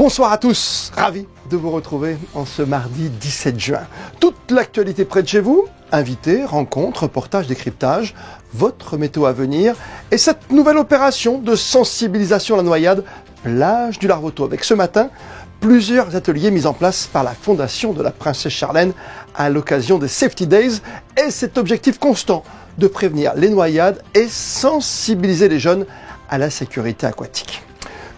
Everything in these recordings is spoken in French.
Bonsoir à tous, ravi de vous retrouver en ce mardi 17 juin. Toute l'actualité près de chez vous, invités, rencontres, reportages, décryptages, votre météo à venir et cette nouvelle opération de sensibilisation à la noyade, plage du Larvoto, avec ce matin plusieurs ateliers mis en place par la Fondation de la Princesse Charlène à l'occasion des Safety Days et cet objectif constant de prévenir les noyades et sensibiliser les jeunes à la sécurité aquatique.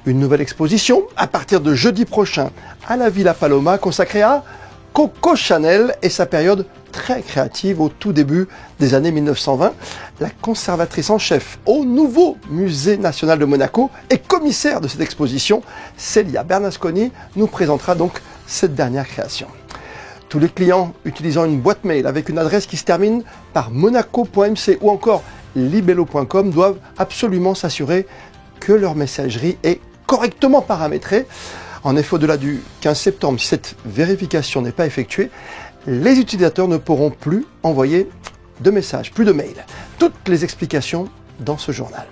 Une nouvelle exposition à partir de jeudi prochain à la Villa Paloma consacrée à Coco Chanel et sa période très créative au tout début des années 1920. La conservatrice en chef au nouveau Musée national de Monaco et commissaire de cette exposition, Célia Bernasconi, nous présentera donc cette dernière création. Tous les clients utilisant une boîte mail avec une adresse qui se termine par monaco.mc ou encore libello.com doivent absolument s'assurer que leur messagerie est correctement paramétrée. En effet, au-delà du 15 septembre, si cette vérification n'est pas effectuée, les utilisateurs ne pourront plus envoyer de messages, plus de mails. Toutes les explications dans ce journal.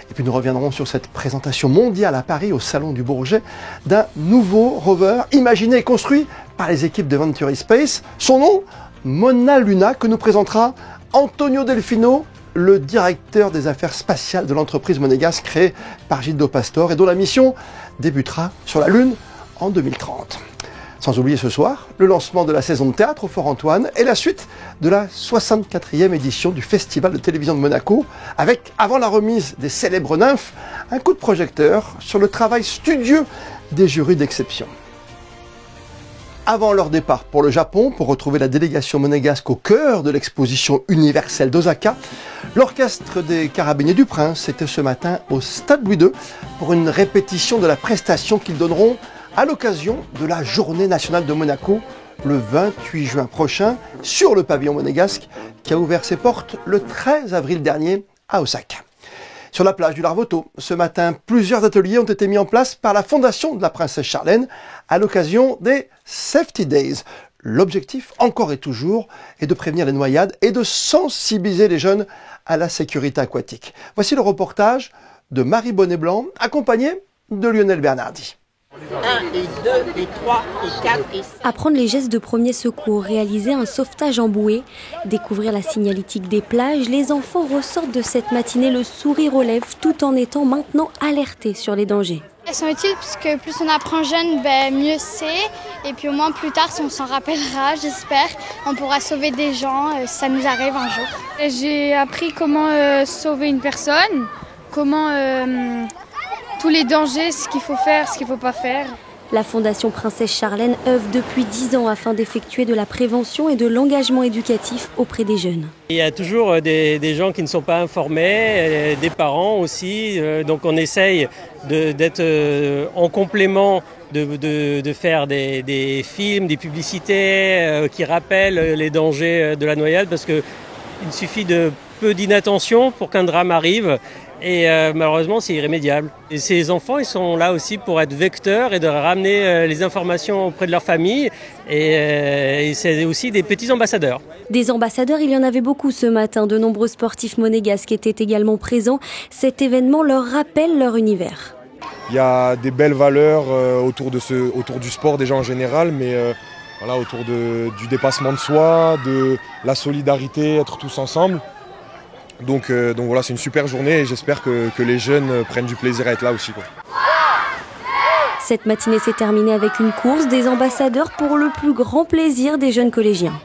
Et puis nous reviendrons sur cette présentation mondiale à Paris, au Salon du Bourget, d'un nouveau rover imaginé et construit par les équipes de Venturi Space. Son nom, Mona Luna, que nous présentera Antonio Delfino, le directeur des affaires spatiales de l'entreprise monégasque créée par Gildo Pastor et dont la mission débutera sur la Lune en 2030. Sans oublier ce soir, le lancement de la saison de théâtre au Fort Antoine et la suite de la 64e édition du Festival de télévision de Monaco avec, avant la remise des célèbres nymphes, un coup de projecteur sur le travail studieux des jurys d'exception. Avant leur départ pour le Japon, pour retrouver la délégation monégasque au cœur de l'exposition universelle d'Osaka, l'orchestre des Carabiniers du Prince était ce matin au Stade Louis II pour une répétition de la prestation qu'ils donneront à l'occasion de la Journée nationale de Monaco le 28 juin prochain sur le pavillon monégasque qui a ouvert ses portes le 13 avril dernier à Osaka. Sur la plage du Larvoto, ce matin, plusieurs ateliers ont été mis en place par la Fondation de la Princesse Charlène à l'occasion des Safety Days. L'objectif, encore et toujours, est de prévenir les noyades et de sensibiliser les jeunes à la sécurité aquatique. Voici le reportage de Marie Bonnet-Blanc, accompagnée de Lionel Bernardi. 1 et 2 et 3 et 4 et 5. Apprendre les gestes de premier secours, réaliser un sauvetage en bouée, découvrir la signalétique des plages, les enfants ressortent de cette matinée le sourire aux lèvres tout en étant maintenant alertés sur les dangers. Elles sont utiles parce que plus on apprend jeune, mieux c'est. Et puis au moins plus tard, si on s'en rappellera, j'espère, on pourra sauver des gens si ça nous arrive un jour. J'ai appris comment sauver une personne, comment tous les dangers, ce qu'il faut faire, ce qu'il ne faut pas faire. La Fondation Princesse Charlène œuvre depuis 10 ans afin d'effectuer de la prévention et de l'engagement éducatif auprès des jeunes. Il y a toujours des gens qui ne sont pas informés, des parents aussi, donc on essaye d'être en complément de faire des films, des publicités qui rappellent les dangers de la noyade parce qu'il suffit de peu d'inattention pour qu'un drame arrive. Et malheureusement, c'est irrémédiable. Et ces enfants, ils sont là aussi pour être vecteurs et de ramener les informations auprès de leur famille. Et c'est aussi des petits ambassadeurs. Des ambassadeurs, il y en avait beaucoup ce matin. De nombreux sportifs monégasques étaient également présents. Cet événement leur rappelle leur univers. Il y a des belles valeurs autour du sport déjà en général, mais autour du dépassement de soi, de la solidarité, être tous ensemble. Donc voilà, c'est une super journée et j'espère que les jeunes prennent du plaisir à être là aussi, quoi. Cette matinée s'est terminée avec une course des ambassadeurs pour le plus grand plaisir des jeunes collégiens.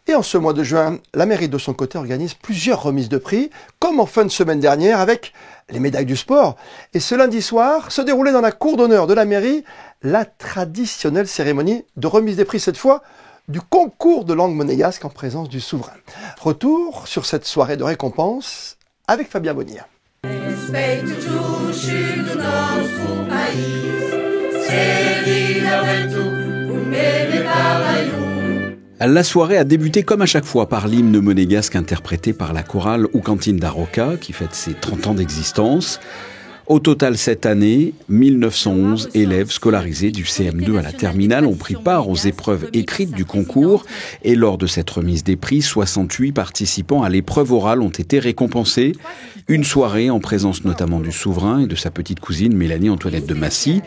Et en ce mois de juin, la mairie de son côté organise plusieurs remises de prix, comme en fin de semaine dernière avec les médailles du sport. Et ce lundi soir, se déroulait dans la cour d'honneur de la mairie la traditionnelle cérémonie de remise des prix, cette fois du concours de langue monégasque en présence du souverain. Retour sur cette soirée de récompense avec Fabien Bonnier. La soirée a débuté comme à chaque fois par l'hymne monégasque interprété par la chorale Oucantine d'Aroca qui fête ses 30 ans d'existence. Au total, cette année, 1911 élèves scolarisés du CM2 à la terminale ont pris part aux épreuves écrites du concours. Et lors de cette remise des prix, 68 participants à l'épreuve orale ont été récompensés. Une soirée en présence notamment du souverain et de sa petite cousine Mélanie-Antoinette de Massy.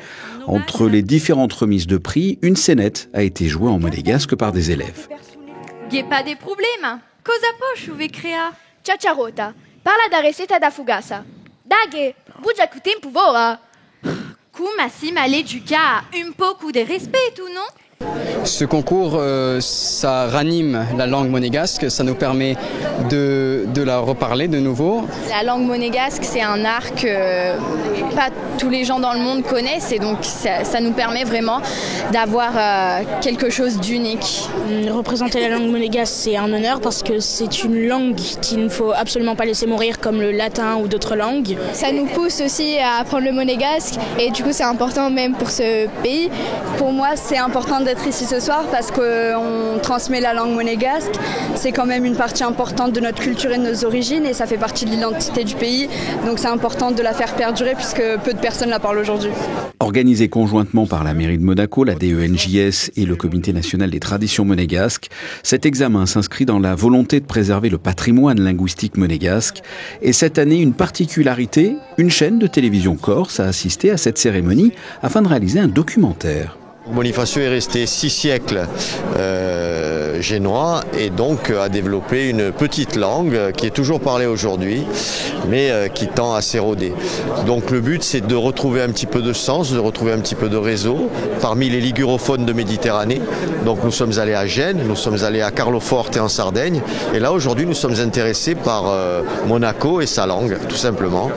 Entre les différentes remises de prix, une scénette a été jouée en monégasque par des élèves. Pas de problème. Cosa posso vi crea? Ciaciarota, parla da receita da fugaça. Daghe, bugia cu tempo voa. Come si maleduca, un poco de respect, ou non? Ce concours, ça ranime la langue monégasque, ça nous permet de la reparler de nouveau. La langue monégasque, c'est un art que pas tous les gens dans le monde connaissent et donc ça nous permet vraiment d'avoir quelque chose d'unique. Représenter la langue monégasque, c'est un honneur parce que c'est une langue qu'il ne faut absolument pas laisser mourir comme le latin ou d'autres langues. Ça nous pousse aussi à apprendre le monégasque et du coup c'est important même pour ce pays. Pour moi, c'est important d'être ici ce soir parce qu'on transmet la langue monégasque. C'est quand même une partie importante de notre culture et de nos origines et ça fait partie de l'identité du pays. Donc c'est important de la faire perdurer puisque peu de personnes la parlent aujourd'hui. Organisé conjointement par la mairie de Monaco, la DENJS et le Comité national des traditions monégasques, cet examen s'inscrit dans la volonté de préserver le patrimoine linguistique monégasque. Et cette année, une particularité, une chaîne de télévision corse a assisté à cette cérémonie afin de réaliser un documentaire. Bonifacio est resté 6 siècles génois et donc a développé une petite langue qui est toujours parlée aujourd'hui mais qui tend à s'éroder. Donc le but c'est de retrouver un petit peu de sens, de retrouver un petit peu de réseau parmi les ligurophones de Méditerranée. Donc nous sommes allés à Gênes, nous sommes allés à Carloforte et en Sardaigne et là aujourd'hui nous sommes intéressés par Monaco et sa langue tout simplement.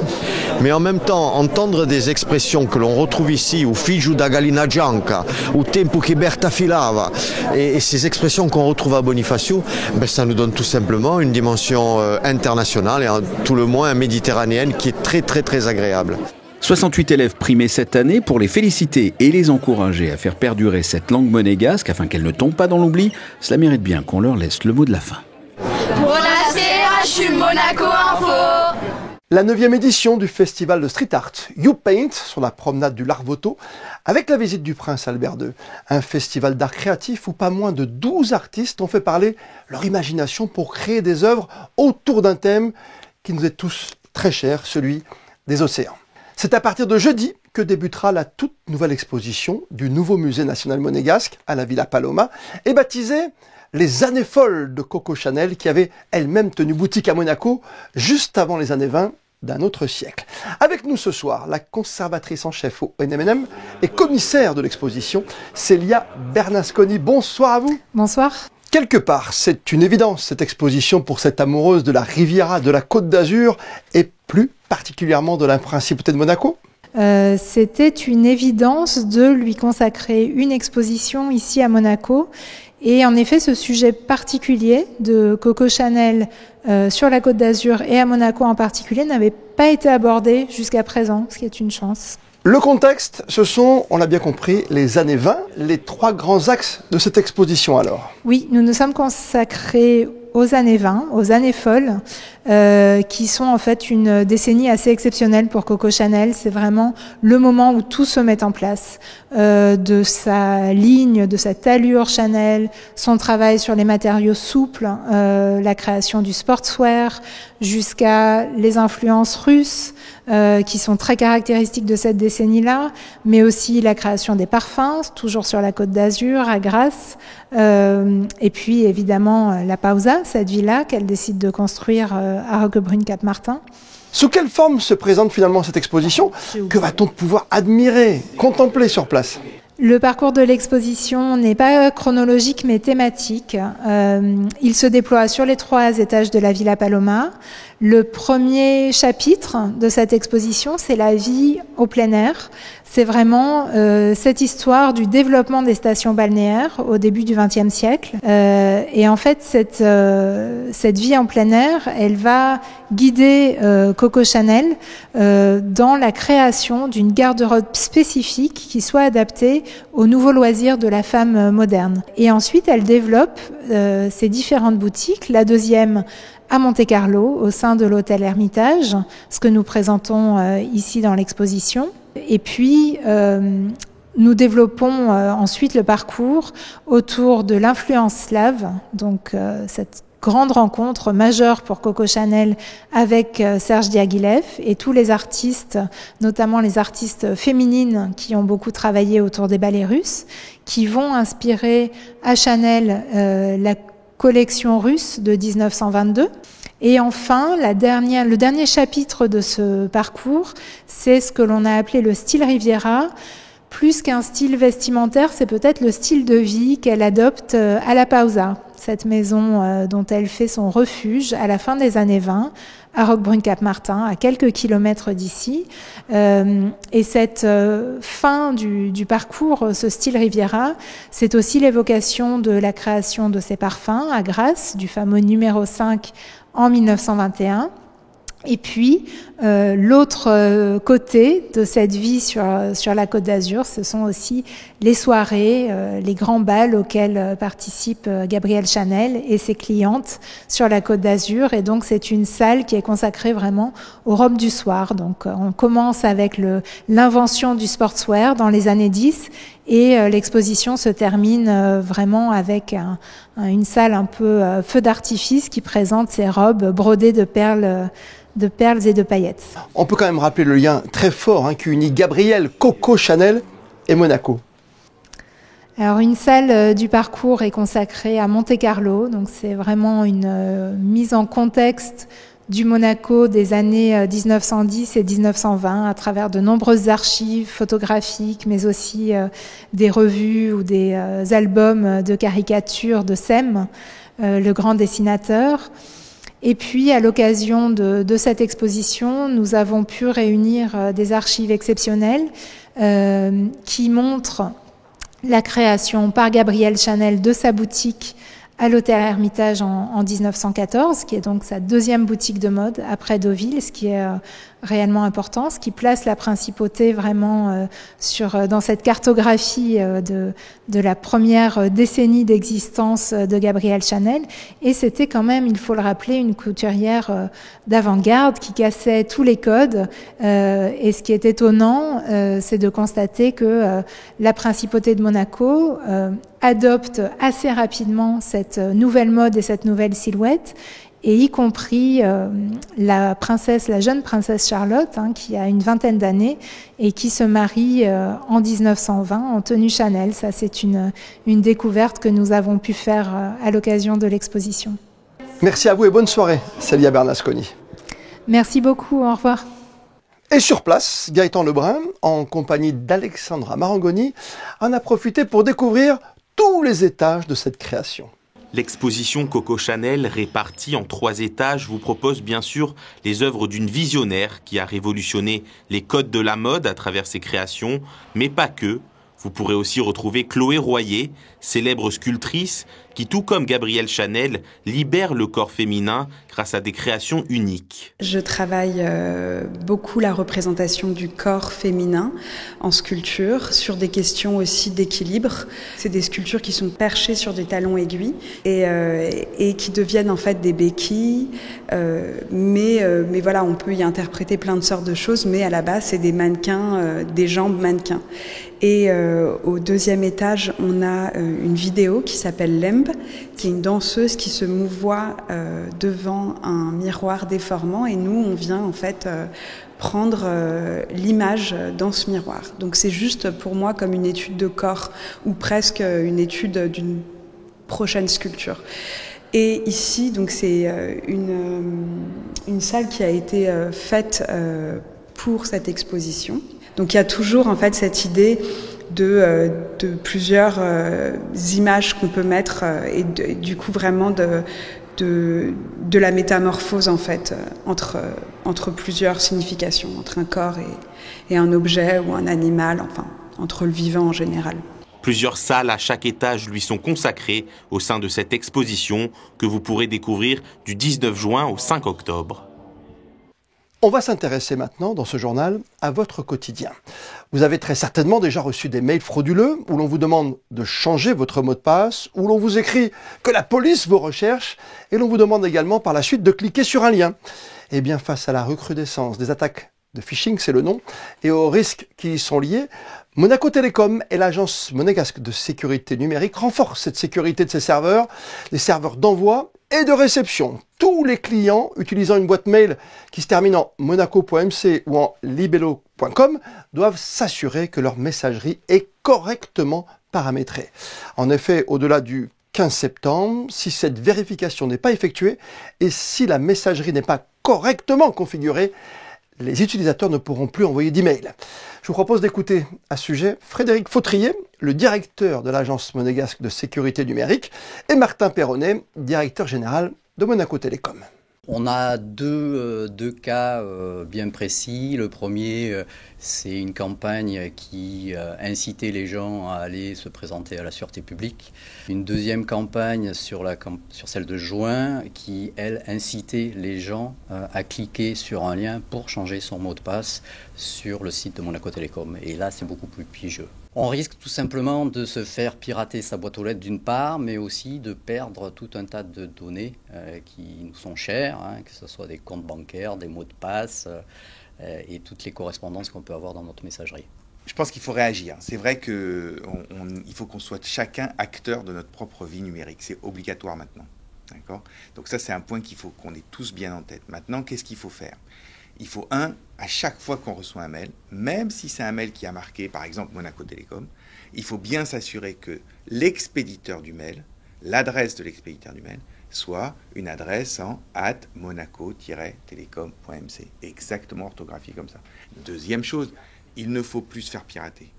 Mais en même temps entendre des expressions que l'on retrouve ici ou figlio da gallina gianca ou tempo che Berta filava et ces expressions qu'on retrouve à Bonifacio, ça nous donne tout simplement une dimension internationale et tout le moins méditerranéenne qui est très très très agréable. 68 élèves primés cette année pour les féliciter et les encourager à faire perdurer cette langue monégasque afin qu'elle ne tombe pas dans l'oubli. Cela mérite bien qu'on leur laisse le mot de la fin. Buonasera, je suis Monaco Info. La 9e édition du festival de street art You Paint sur la promenade du Larvoto avec la visite du prince Albert II. Un festival d'art créatif où pas moins de 12 artistes ont fait parler leur imagination pour créer des œuvres autour d'un thème qui nous est tous très cher, celui des océans. C'est à partir de jeudi que débutera la toute nouvelle exposition du nouveau musée national monégasque à la Villa Paloma et baptisée Les années folles de Coco Chanel qui avait elle-même tenu boutique à Monaco juste avant les années 20 d'un autre siècle. Avec nous ce soir, la conservatrice en chef au NMM et commissaire de l'exposition, Célia Bernasconi. Bonsoir à vous. Bonsoir. Quelque part, c'est une évidence cette exposition pour cette amoureuse de la Riviera, de la Côte d'Azur et plus particulièrement de la Principauté de Monaco. C'était une évidence de lui consacrer une exposition ici à Monaco. Et en effet, ce sujet particulier de Coco Chanel sur la Côte d'Azur et à Monaco en particulier n'avait pas été abordé jusqu'à présent, ce qui est une chance. Le contexte, ce sont, on l'a bien compris, les années 20, les 3 grands axes de cette exposition alors. Oui, nous nous sommes consacrés aux années 20, aux années folles, qui sont en fait une décennie assez exceptionnelle pour Coco Chanel. C'est vraiment le moment où tout se met en place, de sa ligne, de cette allure Chanel, son travail sur les matériaux souples, la création du sportswear, jusqu'à les influences russes, qui sont très caractéristiques de cette décennie-là, mais aussi la création des parfums, toujours sur la Côte d'Azur, à Grasse, et puis évidemment la Pausa, cette villa qu'elle décide de construire à Roquebrune-Cap-Martin. Sous quelle forme se présente finalement cette exposition? Que va-t-on pouvoir admirer, contempler sur place? Le parcours de l'exposition n'est pas chronologique mais thématique. Il se déploie sur les 3 étages de la Villa Paloma. Le premier chapitre de cette exposition, c'est la vie au plein air. C'est vraiment cette histoire du développement des stations balnéaires au début du XXe siècle. Et en fait, cette vie en plein air, elle va guider Coco Chanel dans la création d'une garde-robe spécifique qui soit adaptée aux nouveaux loisirs de la femme moderne. Et ensuite, elle développe ces différentes boutiques. La deuxième à Monte-Carlo, au sein de l'hôtel Hermitage, ce que nous présentons ici dans l'exposition. Et puis, nous développons ensuite le parcours autour de l'influence slave, donc cette grande rencontre majeure pour Coco Chanel avec Serge Diaghilev et tous les artistes, notamment les artistes féminines qui ont beaucoup travaillé autour des ballets russes, qui vont inspirer à Chanel la collection russe de 1922. Et enfin, le dernier chapitre de ce parcours, c'est ce que l'on a appelé le style Riviera. Plus qu'un style vestimentaire, c'est peut-être le style de vie qu'elle adopte à La Pausa, cette maison dont elle fait son refuge à la fin des années 20, à Roquebrune-Cap-Martin, à quelques kilomètres d'ici. Et cette fin du parcours, ce style Riviera, c'est aussi l'évocation de la création de ces parfums à Grasse, du fameux numéro 5 en 1921. Et puis, l'autre côté de cette vie sur la Côte d'Azur, ce sont aussi les soirées, les grands bals auxquels participe Gabrielle Chanel et ses clientes sur la Côte d'Azur. Et donc, c'est une salle qui est consacrée vraiment aux robes du soir. Donc, on commence avec l'invention du sportswear dans les années 10 et l'exposition se termine vraiment avec une salle un peu feu d'artifice qui présente ces robes brodées de perles et de paillettes. On peut quand même rappeler le lien très fort qui unit Gabrielle Coco Chanel et Monaco. Alors une salle du parcours est consacrée à Monte-Carlo, donc c'est vraiment une mise en contexte du Monaco des années 1910 et 1920 à travers de nombreuses archives photographiques, mais aussi des revues ou des albums de caricatures de Sem, le grand dessinateur. Et puis, à l'occasion de cette exposition, nous avons pu réunir des archives exceptionnelles qui montrent la création par Gabrielle Chanel de sa boutique à l'hôtel Hermitage en 1914, qui est donc sa deuxième boutique de mode après Deauville, ce qui est réellement important, ce qui place la principauté vraiment dans cette cartographie de la première décennie d'existence de Gabrielle Chanel. Et c'était quand même, il faut le rappeler, une couturière d'avant-garde qui cassait tous les codes. Et ce qui est étonnant, c'est de constater que la principauté de Monaco adopte assez rapidement cette nouvelle mode et cette nouvelle silhouette, et y compris la jeune princesse Charlotte, qui a une vingtaine d'années et qui se marie en 1920 en tenue Chanel. Ça, c'est une découverte que nous avons pu faire à l'occasion de l'exposition. Merci à vous et bonne soirée, Célia Bernasconi. Merci beaucoup, au revoir. Et sur place, Gaëtan Lebrun, en compagnie d'Alexandra Marangoni, en a profité pour découvrir tous les étages de cette création. L'exposition Coco Chanel, répartie en 3 étages, vous propose bien sûr les œuvres d'une visionnaire qui a révolutionné les codes de la mode à travers ses créations, mais pas que. Vous pourrez aussi retrouver Chloé Royer, célèbre sculptrice, qui, tout comme Gabrielle Chanel, libère le corps féminin grâce à des créations uniques. Je travaille beaucoup la représentation du corps féminin en sculpture, sur des questions aussi d'équilibre. C'est des sculptures qui sont perchées sur des talons aiguilles et qui deviennent en fait des béquilles. Mais voilà, on peut y interpréter plein de sortes de choses, mais à la base, c'est des mannequins, des jambes mannequins. Et au 2e étage, on a une vidéo qui s'appelle Lemb, qui est une danseuse qui se mouvoie devant un miroir déformant, et nous, on vient en fait prendre l'image dans ce miroir. Donc c'est juste pour moi comme une étude de corps, ou presque une étude d'une prochaine sculpture. Et ici, donc c'est une salle qui a été faite pour cette exposition. Donc il y a toujours en fait cette idée de plusieurs images qu'on peut mettre et du coup vraiment de la métamorphose en fait entre plusieurs significations, entre un corps et un objet ou un animal, enfin entre le vivant en général. Plusieurs salles à chaque étage lui sont consacrées au sein de cette exposition que vous pourrez découvrir du 19 juin au 5 octobre. On va s'intéresser maintenant, dans ce journal, à votre quotidien. Vous avez très certainement déjà reçu des mails frauduleux où l'on vous demande de changer votre mot de passe, où l'on vous écrit que la police vous recherche et l'on vous demande également par la suite de cliquer sur un lien. Eh bien, face à la recrudescence des attaques de phishing, c'est le nom, et aux risques qui y sont liés, Monaco Télécom et l'agence monégasque de sécurité numérique renforcent cette sécurité de ses serveurs, les serveurs d'envoi et de réception. Tous les clients utilisant une boîte mail qui se termine en monaco.mc ou en libello.com doivent s'assurer que leur messagerie est correctement paramétrée. En effet, au-delà du 15 septembre, si cette vérification n'est pas effectuée et si la messagerie n'est pas correctement configurée, les utilisateurs ne pourront plus envoyer d'email. Je vous propose d'écouter à ce sujet Frédéric Fautrier, le directeur de l'agence monégasque de sécurité numérique, et Martin Perronnet, directeur général de Monaco Télécom. On a deux cas bien précis. Le premier, c'est une campagne qui incitait les gens à aller se présenter à la sûreté publique. Une deuxième campagne sur celle de juin qui, elle, incitait les gens à cliquer sur un lien pour changer son mot de passe sur le site de Monaco Télécom. Et là, c'est beaucoup plus piégeux. On risque tout simplement de se faire pirater sa boîte aux lettres d'une part, mais aussi de perdre tout un tas de données qui nous sont chères, que ce soit des comptes bancaires, des mots de passe et toutes les correspondances qu'on peut avoir dans notre messagerie. Je pense qu'il faut réagir. C'est vrai qu'il faut qu'on soit chacun acteur de notre propre vie numérique. C'est obligatoire maintenant. D'accord ? Donc ça, c'est un point qu'il faut qu'on ait tous bien en tête. Maintenant, qu'est-ce qu'il faut faire ? Il faut, à chaque fois qu'on reçoit un mail, même si c'est un mail qui a marqué, par exemple, Monaco Télécom, il faut bien s'assurer que l'expéditeur du mail, l'adresse de l'expéditeur du mail, soit une adresse en @monaco-telecom.mc, exactement orthographiée comme ça. Deuxième chose, il ne faut plus se faire pirater.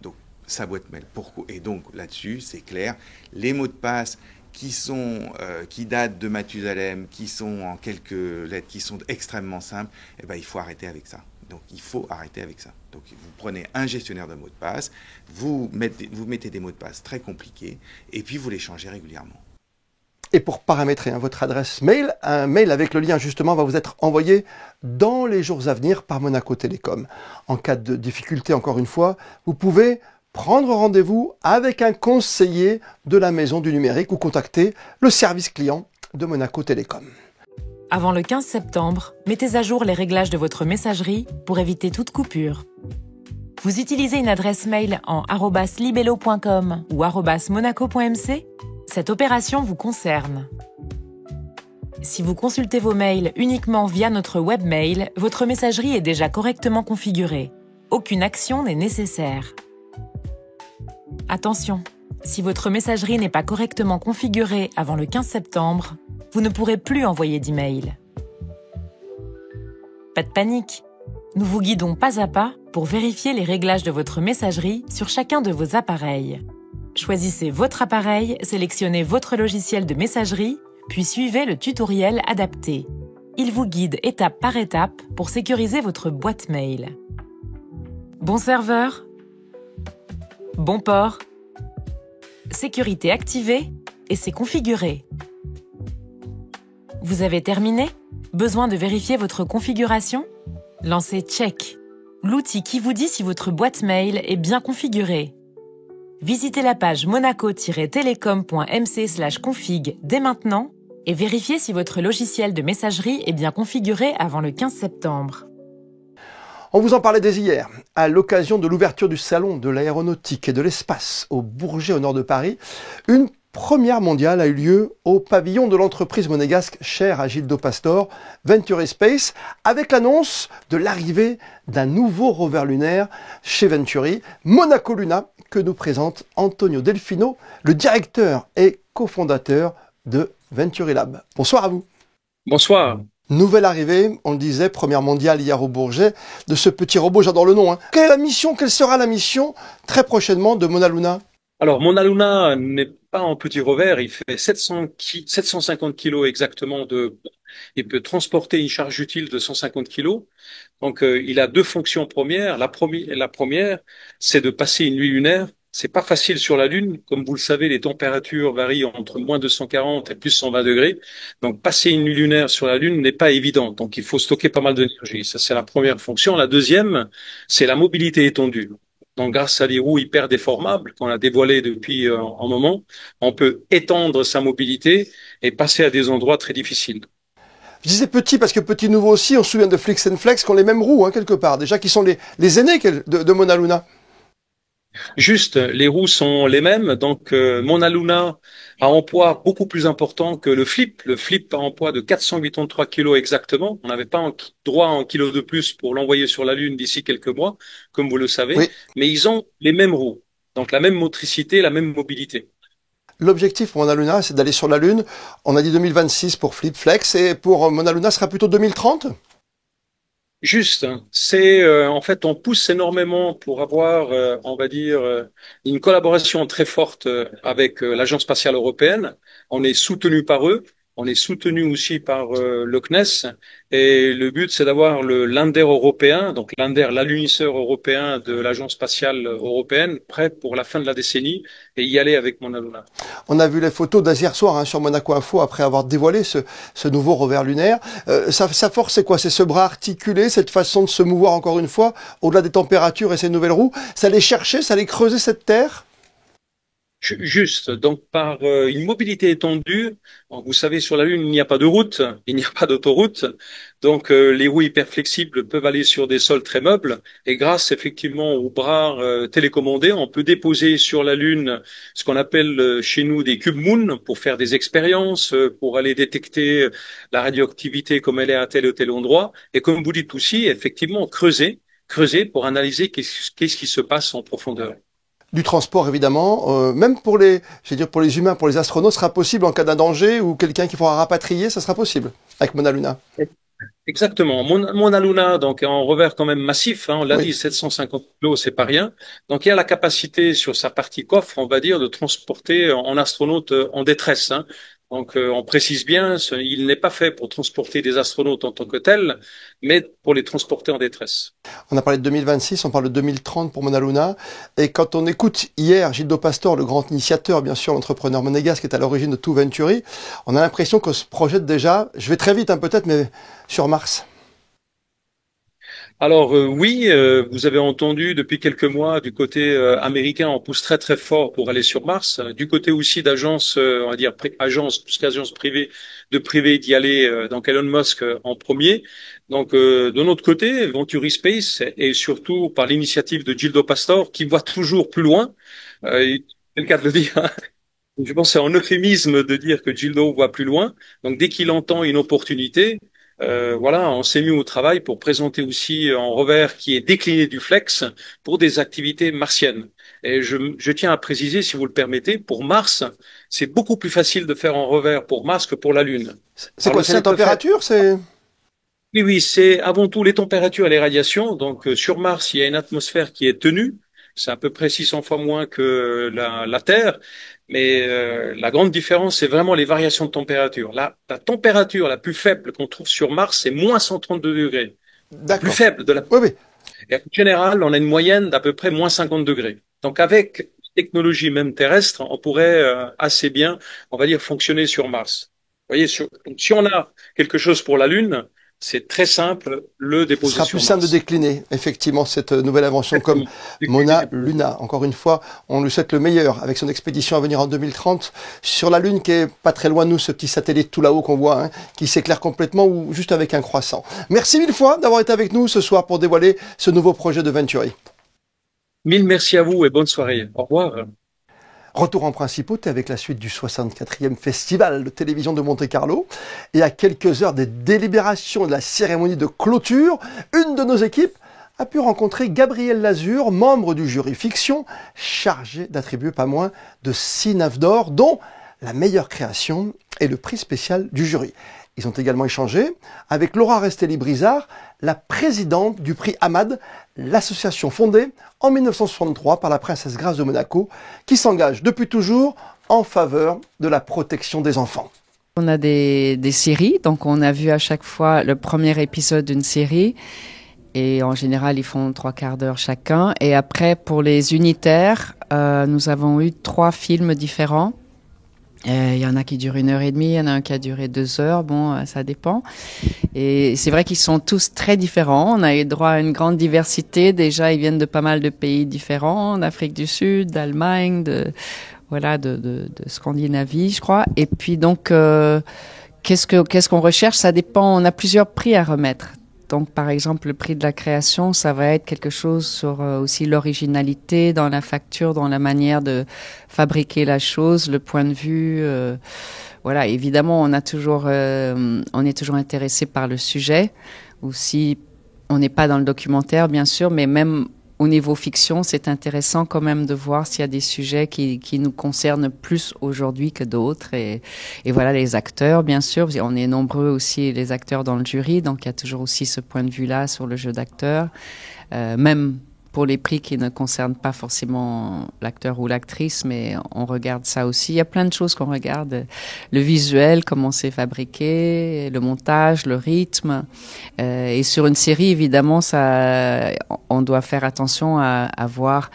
Donc, sa boîte mail. Pourquoi ? Et donc, là-dessus, c'est clair, les mots de passe qui datent de Mathusalem, qui sont en quelques lettres, qui sont extrêmement simples, il faut arrêter avec ça. Donc il faut arrêter avec ça. Donc vous prenez un gestionnaire de mots de passe, vous mettez des mots de passe très compliqués, et puis vous les changez régulièrement. Et pour paramétrer votre adresse mail, un mail avec le lien justement va vous être envoyé dans les jours à venir par Monaco Télécom. En cas de difficulté, encore une fois, vous pouvez prendre rendez-vous avec un conseiller de la maison du numérique ou contacter le service client de Monaco Télécom. Avant le 15 septembre, mettez à jour les réglages de votre messagerie pour éviter toute coupure. Vous utilisez une adresse mail en @libello.com ou @monaco.mc ? Cette opération vous concerne. Si vous consultez vos mails uniquement via notre webmail, votre messagerie est déjà correctement configurée. Aucune action n'est nécessaire. Attention, si votre messagerie n'est pas correctement configurée avant le 15 septembre, vous ne pourrez plus envoyer d'email. Pas de panique, nous vous guidons pas à pas pour vérifier les réglages de votre messagerie sur chacun de vos appareils. Choisissez votre appareil, sélectionnez votre logiciel de messagerie, puis suivez le tutoriel adapté. Il vous guide étape par étape pour sécuriser votre boîte mail. Bon serveur ? Bon port, sécurité activée et c'est configuré. Vous avez terminé ? Besoin de vérifier votre configuration ? Lancez Check, l'outil qui vous dit si votre boîte mail est bien configurée. Visitez la page monaco-telecom.mc/config dès maintenant et vérifiez si votre logiciel de messagerie est bien configuré avant le 15 septembre. On vous en parlait dès hier, à l'occasion de l'ouverture du salon de l'aéronautique et de l'espace au Bourget au nord de Paris. Une première mondiale a eu lieu au pavillon de l'entreprise monégasque chère à Gildo Pastor, Venturi Space, avec l'annonce de l'arrivée d'un nouveau rover lunaire chez Venturi, Monaco Luna, que nous présente Antonio Delfino, le directeur et cofondateur de Venturi Lab. Bonsoir à vous. Bonsoir. Nouvelle arrivée, on le disait, première mondiale hier au Bourget, de ce petit robot, j'adore le nom. Quelle est la mission, quelle sera la mission très prochainement de Mona Luna ? Alors, Mona Luna n'est pas un petit rover, il fait 750 kilos exactement il peut transporter une charge utile de 150 kilos. Donc, il a deux fonctions premières. La première, c'est de passer une nuit lunaire C'est pas facile sur la Lune. Comme vous le savez, les températures varient entre moins 240 et plus 120 degrés. Donc, passer une nuit lunaire sur la Lune n'est pas évident. Donc, il faut stocker pas mal d'énergie. Ça, c'est la première fonction. La deuxième, c'est la mobilité étendue. Donc, grâce à des roues hyper déformables qu'on a dévoilées depuis un moment, on peut étendre sa mobilité et passer à des endroits très difficiles. Je disais petit parce que petit nouveau aussi, on se souvient de Flix and Flex qui ont les mêmes roues, quelque part, déjà qui sont les aînés de Mauna Luna. Juste, les roues sont les mêmes, donc Mauna Luna a un poids beaucoup plus important que le Flip. Le Flip a un poids de 483 kilos exactement. On n'avait pas droit à un kilo de plus pour l'envoyer sur la Lune d'ici quelques mois, comme vous le savez, oui. Mais ils ont les mêmes roues, donc la même motricité, la même mobilité. L'objectif pour Mauna Luna, c'est d'aller sur la Lune. On a dit 2026 pour Flip Flex, et pour Mauna Luna, ce sera plutôt 2030 ? Juste, c'est en fait on pousse énormément pour avoir, on va dire, une collaboration très forte avec l'Agence spatiale européenne. On est soutenu par eux, on est soutenu aussi par le CNES, et le but c'est d'avoir le lander européen, donc lander, l'alunisseur européen de l'Agence spatiale européenne, prêt pour la fin de la décennie et y aller avec Mauna Luna. On a vu les photos d'hier soir sur Monaco Info après avoir dévoilé ce nouveau rover lunaire. Sa force, c'est quoi? C'est ce bras articulé, cette façon de se mouvoir encore une fois, au-delà des températures et ces nouvelles roues. Ça allait chercher, ça allait creuser cette terre? Juste, donc par une mobilité étendue, vous savez, sur la Lune, il n'y a pas de route, il n'y a pas d'autoroute, donc les roues hyper flexibles peuvent aller sur des sols très meubles, et grâce effectivement aux bras télécommandés, on peut déposer sur la Lune ce qu'on appelle chez nous des cube moon pour faire des expériences, pour aller détecter la radioactivité comme elle est à tel ou tel endroit, et comme vous dites aussi, effectivement, creuser pour analyser qu'est-ce qui se passe en profondeur. Du transport évidemment, même pour les humains, pour les astronautes, sera possible en cas d'un danger ou quelqu'un qu'il faudra rapatrier, ça sera possible avec Mauna Luna. Exactement. Mauna Luna, donc un rover quand même massif, on l'a dit, 750 kilos, c'est pas rien. Donc il y a la capacité sur sa partie coffre, on va dire, de transporter un astronaute en détresse. Donc on précise bien, il n'est pas fait pour transporter des astronautes en tant que tels, mais pour les transporter en détresse. On a parlé de 2026, on parle de 2030 pour Mauna Luna. Et quand on écoute hier Gildo Pastor, le grand initiateur, bien sûr, l'entrepreneur monégasque qui est à l'origine de tout Venturi, on a l'impression qu'on se projette déjà, je vais très vite peut-être, mais sur Mars. Alors oui, vous avez entendu depuis quelques mois du côté américain, on pousse très très fort pour aller sur Mars. Du côté aussi d'agences, on va dire agences plus qu'agences privées, de privés d'y aller. Donc Elon Musk en premier. Donc de notre côté, Venturi Space et surtout par l'initiative de Gildo Pastor qui voit toujours plus loin. C'est le cas de le dire. Je pense que c'est un euphémisme de dire que Gildo voit plus loin. Donc dès qu'il entend une opportunité. On s'est mis au travail pour présenter aussi un rover qui est décliné du Flex pour des activités martiennes. Et je tiens à préciser, si vous le permettez, pour Mars, c'est beaucoup plus facile de faire un rover pour Mars que pour la Lune. C'est quoi, c'est la température, Oui, c'est avant tout les températures et les radiations. Donc sur Mars, il y a une atmosphère qui est tenue. C'est à peu près 600 fois moins que la Terre. Mais la grande différence, c'est vraiment les variations de température. La température la plus faible qu'on trouve sur Mars, c'est moins 132 degrés. La plus faible de la... Oui. Et en général, on a une moyenne d'à peu près moins 50 degrés. Donc avec technologie même terrestre, on pourrait assez bien, on va dire, fonctionner sur Mars. Vous voyez, donc, si on a quelque chose pour la Lune, c'est très simple, le déposer sur Mars. Ce sera plus simple de décliner, effectivement, cette nouvelle invention comme Mauna Luna. Encore une fois, on lui souhaite le meilleur avec son expédition à venir en 2030 sur la Lune qui est pas très loin de nous, ce petit satellite tout là-haut qu'on voit, qui s'éclaire complètement ou juste avec un croissant. Merci mille fois d'avoir été avec nous ce soir pour dévoiler ce nouveau projet de Venturi. Mille merci à vous et bonne soirée. Au revoir. Retour en principauté avec la suite du 64e Festival de télévision de Monte-Carlo. Et à quelques heures des délibérations de la cérémonie de clôture, une de nos équipes a pu rencontrer Gabriel Lazur, membre du jury fiction, chargé d'attribuer pas moins de 6 naves d'or, dont la meilleure création et le prix spécial du jury. Ils ont également échangé avec Laura Restelli-Brizard, la présidente du prix Hamad, l'association fondée en 1963 par la princesse Grâce de Monaco, qui s'engage depuis toujours en faveur de la protection des enfants. On a des séries, donc on a vu à chaque fois le premier épisode d'une série. Et en général, ils font 3/4 d'heure chacun. Et après, pour les unitaires, nous avons eu 3 films différents. Il y en a qui durent 1h30, il y en a un qui a duré 2 heures. Bon, ça dépend. Et c'est vrai qu'ils sont tous très différents. On a eu droit à une grande diversité. Déjà, ils viennent de pas mal de pays différents, d'Afrique du Sud, d'Allemagne, de Scandinavie, je crois. Et puis donc, qu'est-ce qu'on recherche? Ça dépend. On a plusieurs prix à remettre. Donc, par exemple, le prix de la création, ça va être quelque chose sur aussi l'originalité dans la facture, dans la manière de fabriquer la chose, le point de vue. Voilà, évidemment, on est toujours intéressé par le sujet. Aussi, on n'est pas dans le documentaire, bien sûr, mais même au niveau fiction, c'est intéressant quand même de voir s'il y a des sujets qui nous concernent plus aujourd'hui que d'autres. Et voilà, les acteurs, bien sûr. On est nombreux aussi, les acteurs dans le jury. Donc, il y a toujours aussi ce point de vue-là sur le jeu d'acteur. Même pour les prix qui ne concernent pas forcément l'acteur ou l'actrice, mais on regarde ça aussi. Il y a plein de choses qu'on regarde. Le visuel, comment c'est fabriqué, le montage, le rythme. Et sur une série, évidemment, on doit faire attention à voir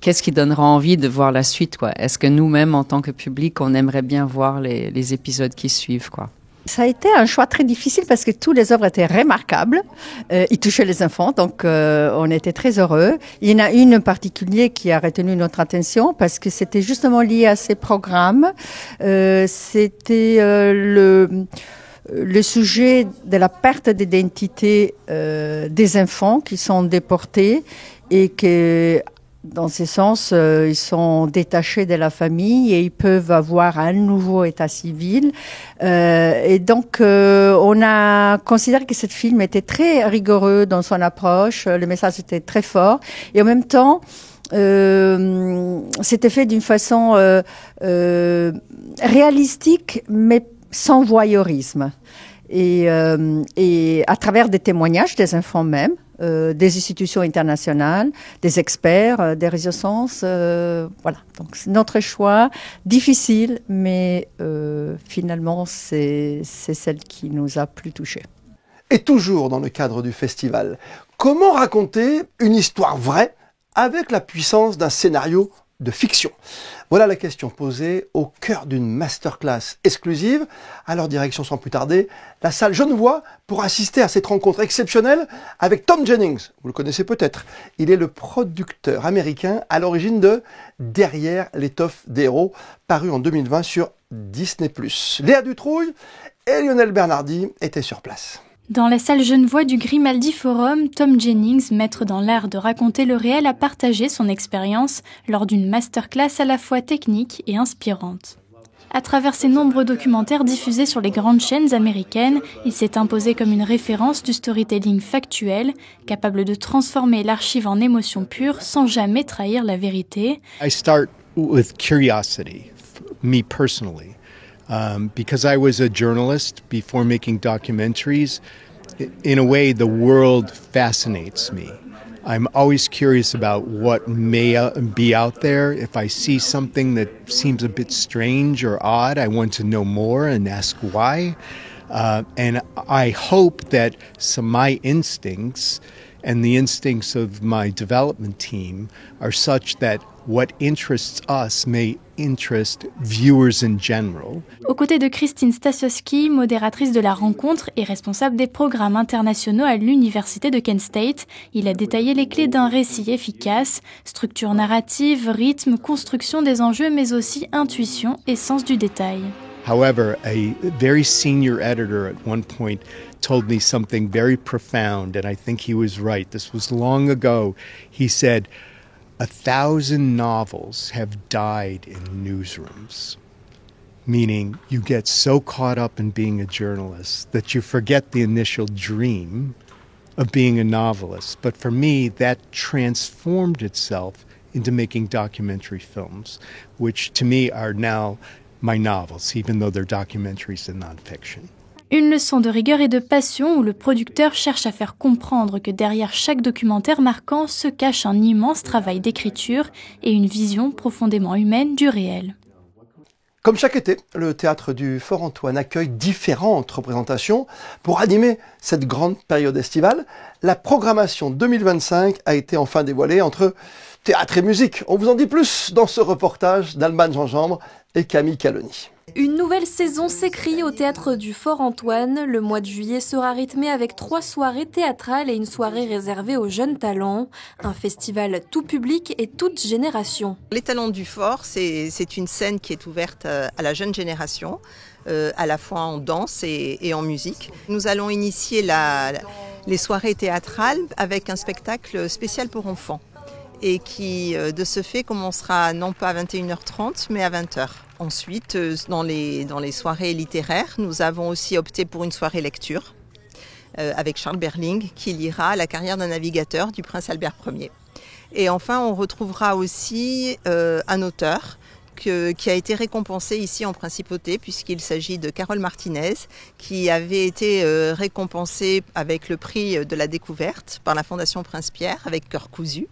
qu'est-ce qui donnera envie de voir la suite, quoi. Est-ce que nous-mêmes, en tant que public, on aimerait bien voir les épisodes qui suivent, quoi. Ça a été un choix très difficile parce que toutes les œuvres étaient remarquables. Ils touchaient les enfants, donc on était très heureux. Il y en a une en particulier qui a retenu notre attention parce que c'était justement lié à ces programmes. C'était le sujet de la perte d'identité des enfants qui sont déportés et que dans ce sens, ils sont détachés de la famille et ils peuvent avoir un nouveau état civil. Et donc, on a considéré que ce film était très rigoureux dans son approche. Le message était très fort. Et en même temps, c'était fait d'une façon réalistique, mais sans voyeurisme. Et à travers des témoignages des enfants même, des institutions internationales, des experts, des réseaux sens, voilà. Donc c'est notre choix, difficile, mais finalement c'est celle qui nous a plus touchés. Et toujours dans le cadre du festival, comment raconter une histoire vraie avec la puissance d'un scénario de fiction? Voilà la question posée au cœur d'une masterclass exclusive. Alors direction sans plus tarder, la salle Genevois pour assister à cette rencontre exceptionnelle avec Tom Jennings. Vous le connaissez peut-être. Il est le producteur américain à l'origine de Derrière l'étoffe des héros, paru en 2020 sur Disney+. Léa Dutrouille et Lionel Bernardi étaient sur place. Dans la salle Genevois du Grimaldi Forum, Tom Jennings, maître dans l'art de raconter le réel, a partagé son expérience lors d'une masterclass à la fois technique et inspirante. À travers ses nombreux documentaires diffusés sur les grandes chaînes américaines, il s'est imposé comme une référence du storytelling factuel, capable de transformer l'archive en émotion pure sans jamais trahir la vérité. I start with curiosity, me personally. Because I was a journalist before making documentaries, in a way the world fascinates me. I'm always curious about what may be out there. If I see something that seems a bit strange or odd, I want to know more and ask why. And I hope that my instincts and the instincts of my development team are such that what interests us may interest viewers in general. Aux côtés de Christine Stasiowski, modératrice de la rencontre et responsable des programmes internationaux à l'université de Kent State, il a détaillé les clés d'un récit efficace, structure narrative, rythme, construction des enjeux, mais aussi intuition et sens du détail. However, a very senior editor at one point told me something very profound, and I think he was right. This was long ago. He said, 1,000 novels have died in newsrooms, meaning you get so caught up in being a journalist that you forget the initial dream of being a novelist. But for me, that transformed itself into making documentary films, which to me are now my novels, even though they're documentaries and nonfiction. Une leçon de rigueur et de passion où le producteur cherche à faire comprendre que derrière chaque documentaire marquant se cache un immense travail d'écriture et une vision profondément humaine du réel. Comme chaque été, le théâtre du Fort Antoine accueille différentes représentations. Pour animer cette grande période estivale, la programmation 2025 a été enfin dévoilée entre théâtre et musique. On vous en dit plus dans ce reportage d'Alban Gingembre et Camille Caloni. Une nouvelle saison s'écrit au théâtre du Fort Antoine. Le mois de juillet sera rythmé avec 3 soirées théâtrales et une soirée réservée aux jeunes talents. Un festival tout public et toute génération. Les Talents du Fort, c'est une scène qui est ouverte à la jeune génération, à la fois en danse et en musique. Nous allons initier les soirées théâtrales avec un spectacle spécial pour enfants et qui, de ce fait, commencera non pas à 21h30 mais à 20h. Ensuite, dans les soirées littéraires, nous avons aussi opté pour une soirée lecture avec Charles Berling qui lira La carrière d'un navigateur du prince Albert Ier. Et enfin, on retrouvera aussi un auteur qui a été récompensé ici en Principauté puisqu'il s'agit de Carole Martinez qui avait été récompensée avec le prix de la découverte par la Fondation Prince-Pierre avec Cœur cousu.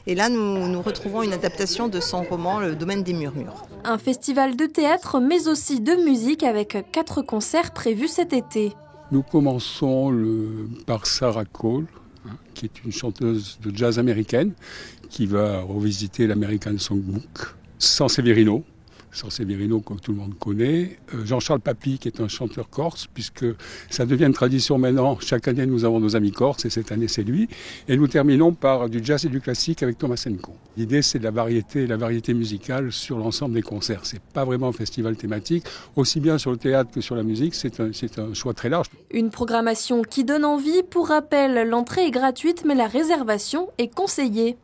Et là, nous retrouvons une adaptation de son roman Le domaine des murmures. Un festival de théâtre mais aussi de musique avec 4 concerts prévus cet été. Nous commençons par Sarah Cole, qui est une chanteuse de jazz américaine qui va revisiter l'American Songbook. San Severino, comme tout le monde connaît. Jean-Charles Papy, qui est un chanteur corse, puisque ça devient une tradition maintenant. Chaque année, nous avons nos amis corses, et cette année, c'est lui. Et nous terminons par du jazz et du classique avec Tomasenko. L'idée, c'est de la variété musicale sur l'ensemble des concerts. C'est pas vraiment un festival thématique. Aussi bien sur le théâtre que sur la musique, c'est un choix très large. Une programmation qui donne envie. Pour rappel, l'entrée est gratuite, mais la réservation est conseillée.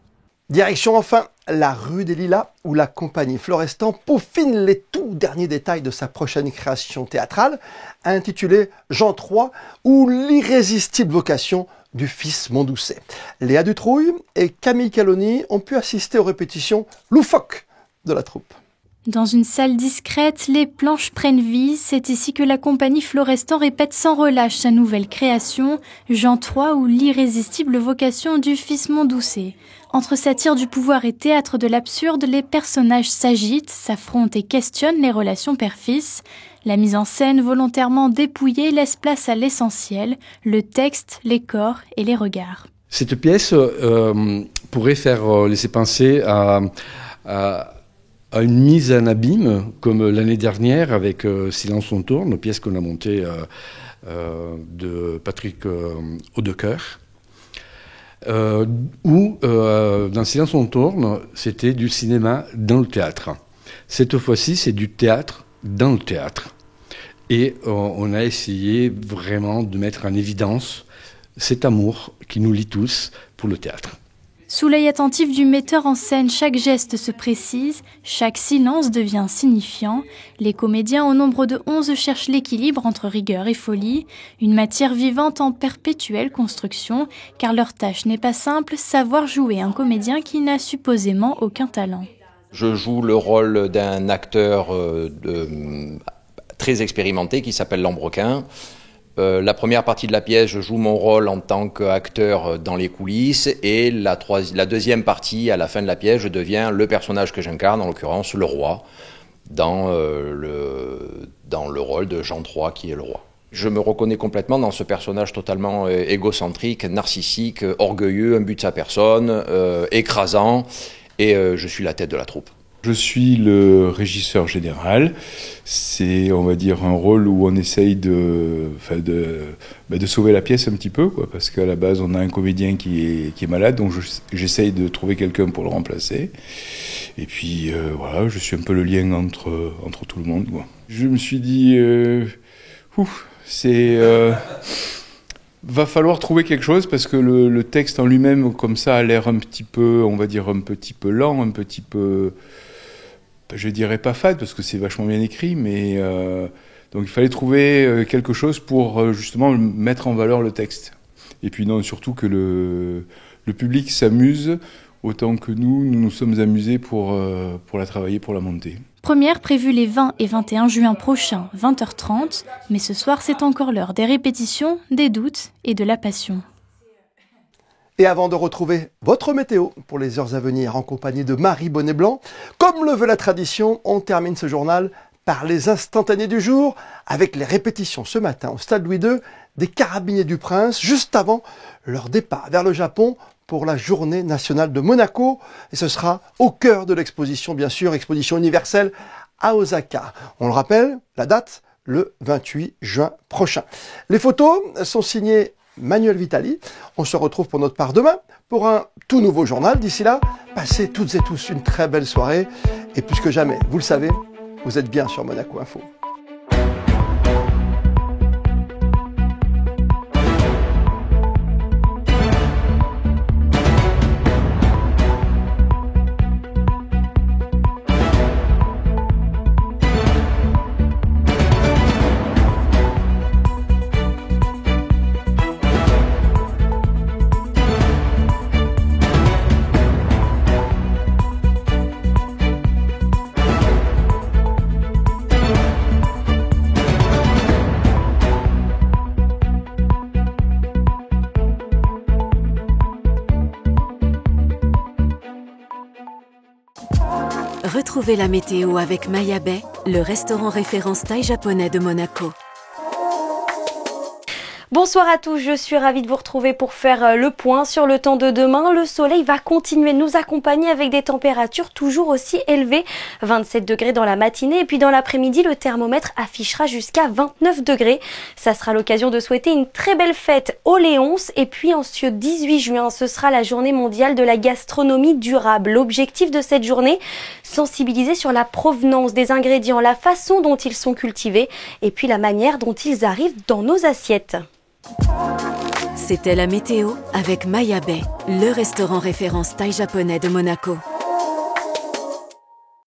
Direction enfin la rue des Lilas, où la compagnie Florestan peaufine les tout derniers détails de sa prochaine création théâtrale, intitulée Jean III ou l'irrésistible vocation du fils Mondoucet. Léa Dutrouille et Camille Caloni ont pu assister aux répétitions loufoques de la troupe. Dans une salle discrète, les planches prennent vie. C'est ici que la compagnie Florestan répète sans relâche sa nouvelle création, Jean III ou l'irrésistible vocation du fils Mondoucet. Entre satire du pouvoir et théâtre de l'absurde, les personnages s'agitent, s'affrontent et questionnent les relations père-fils. La mise en scène volontairement dépouillée laisse place à l'essentiel, le texte, les corps et les regards. Cette pièce pourrait faire laisser penser à une mise en abîme, comme l'année dernière avec Silence on tourne, pièce qu'on a montée de Patrick Audecoeur, où dans Silence on tourne, c'était du cinéma dans le théâtre. Cette fois-ci, c'est du théâtre dans le théâtre. Et on a essayé vraiment de mettre en évidence cet amour qui nous lie tous pour le théâtre. Sous l'œil attentif du metteur en scène, chaque geste se précise, chaque silence devient signifiant. Les comédiens au nombre de 11 cherchent l'équilibre entre rigueur et folie, une matière vivante en perpétuelle construction, car leur tâche n'est pas simple, savoir jouer un comédien qui n'a supposément aucun talent. Je joue le rôle d'un acteur très expérimenté qui s'appelle Lambrequin. La première partie de la pièce, je joue mon rôle en tant qu'acteur dans les coulisses, et la deuxième partie, à la fin de la pièce, je deviens le personnage que j'incarne, en l'occurrence le roi, dans le rôle de Jean III qui est le roi. Je me reconnais complètement dans ce personnage totalement égocentrique, narcissique, orgueilleux, imbu de sa personne, écrasant, et je suis la tête de la troupe. Je suis le régisseur général. C'est, on va dire, un rôle où on essaye de sauver la pièce un petit peu, quoi, parce qu'à la base, on a un comédien qui est malade, donc j'essaye de trouver quelqu'un pour le remplacer. Et puis, voilà, je suis un peu le lien entre tout le monde, quoi. Je me suis dit, va falloir trouver quelque chose, parce que le texte en lui-même, comme ça, a l'air un petit peu, on va dire, un petit peu lent, un petit peu... Je dirais pas fade, parce que c'est vachement bien écrit, mais donc il fallait trouver quelque chose pour justement mettre en valeur le texte. Et puis non, surtout que le public s'amuse autant que nous nous sommes amusés pour la travailler, pour la monter. Première prévue les 20 et 21 juin prochains, 20h30, mais ce soir c'est encore l'heure des répétitions, des doutes et de la passion. Et avant de retrouver votre météo pour les heures à venir en compagnie de Marie Bonnet-Blanc, comme le veut la tradition, on termine ce journal par les instantanés du jour, avec les répétitions ce matin au Stade Louis II des Carabiniers du Prince, juste avant leur départ vers le Japon pour la Journée nationale de Monaco. Et ce sera au cœur de l'exposition, bien sûr, exposition universelle à Osaka. On le rappelle, la date, le 28 juin prochain. Les photos sont signées Manuel Vitali. On se retrouve pour notre part demain pour un tout nouveau journal. D'ici là, passez toutes et tous une très belle soirée. Et plus que jamais, vous le savez, vous êtes bien sur Monaco Info. Retrouvez la météo avec Maya Bay, le restaurant référence thaï japonais de Monaco. Bonsoir à tous, je suis ravie de vous retrouver pour faire le point sur le temps de demain. Le soleil va continuer de nous accompagner avec des températures toujours aussi élevées. 27 degrés dans la matinée et puis dans l'après-midi, le thermomètre affichera jusqu'à 29 degrés. Ça sera l'occasion de souhaiter une très belle fête aux Léonces. Et puis en ce 18 juin, ce sera la journée mondiale de la gastronomie durable. L'objectif de cette journée, sensibiliser sur la provenance des ingrédients, la façon dont ils sont cultivés et puis la manière dont ils arrivent dans nos assiettes. C'était la météo avec Maya Bay, le restaurant référence thaï japonais de Monaco.